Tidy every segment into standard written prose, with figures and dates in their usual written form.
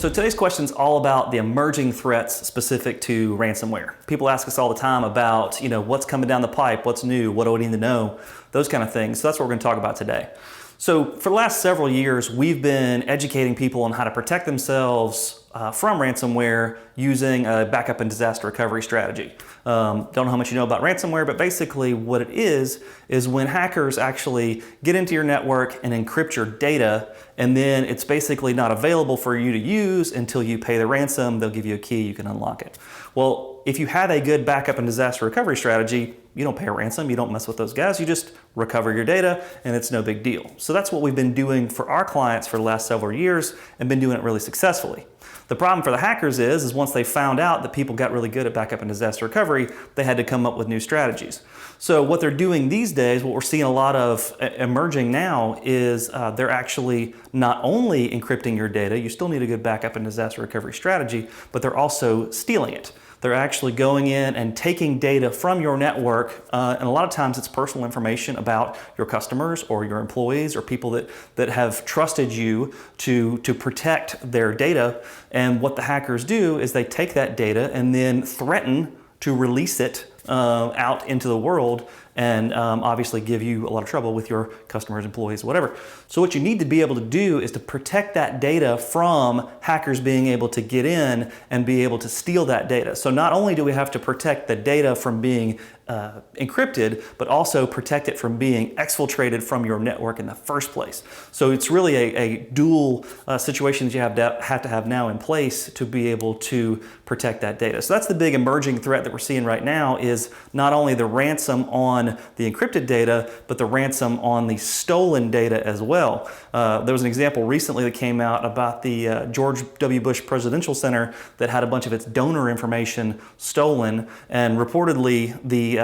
So today's question is all about the emerging threats specific to ransomware. People ask us all the time about, what's coming down the pipe, what's new, what do I need to know, those kind of things. So that's what we're going to talk about today. So for the last several years, we've been educating people on how to protect themselves from ransomware using a backup and disaster recovery strategy. Don't know how much you know about ransomware, but basically what it is when hackers actually get into your network and encrypt your data, and then it's basically not available for you to use until you pay the ransom. They'll give you a key, you can unlock it. Well, if you have a good backup and disaster recovery strategy, you don't pay a ransom, you don't mess with those guys, you just recover your data and it's no big deal. So that's what we've been doing for our clients for the last several years and been doing it really successfully. The problem for the hackers is once they found out that people got really good at backup and disaster recovery, they had to come up with new strategies. So what they're doing these days, what we're seeing a lot of emerging now is they're actually not only encrypting your data, you still need a good backup and disaster recovery strategy, but they're also stealing it. They're actually going in and taking data from your network, and a lot of times it's personal information about your customers or your employees or people that have trusted you to protect their data. And what the hackers do is they take that data and then threaten to release it out into the world and obviously give you a lot of trouble with your customers, employees, whatever. So what you need to be able to do is to protect that data from hackers being able to get in and be able to steal that data. So not only do we have to protect the data from being encrypted, but also protect it from being exfiltrated from your network in the first place. So it's really a dual situation that you have to have now in place to be able to protect that data. So that's the big emerging threat that we're seeing right now is not only the ransom on the encrypted data, but the ransom on the stolen data as well. There was an example recently that came out about the George W. Bush Presidential Center that had a bunch of its donor information stolen, and reportedly the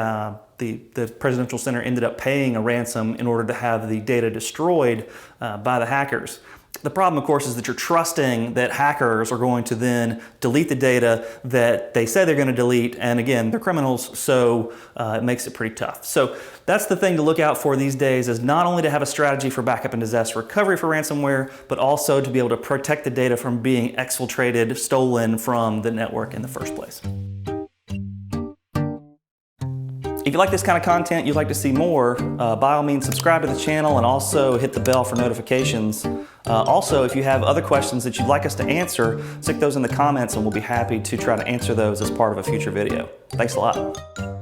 Presidential Center ended up paying a ransom in order to have the data destroyed by the hackers. The problem, of course, is that you're trusting that hackers are going to then delete the data that they say they're going to delete, and again, they're criminals, so it makes it pretty tough. So that's the thing to look out for these days, is not only to have a strategy for backup and disaster recovery for ransomware, but also to be able to protect the data from being exfiltrated, stolen from the network in the first place. If you like this kind of content, you'd like to see more, by all means subscribe to the channel and also hit the bell for notifications. Also, if you have other questions that you'd like us to answer, stick those in the comments and we'll be happy to try to answer those as part of a future video. Thanks a lot.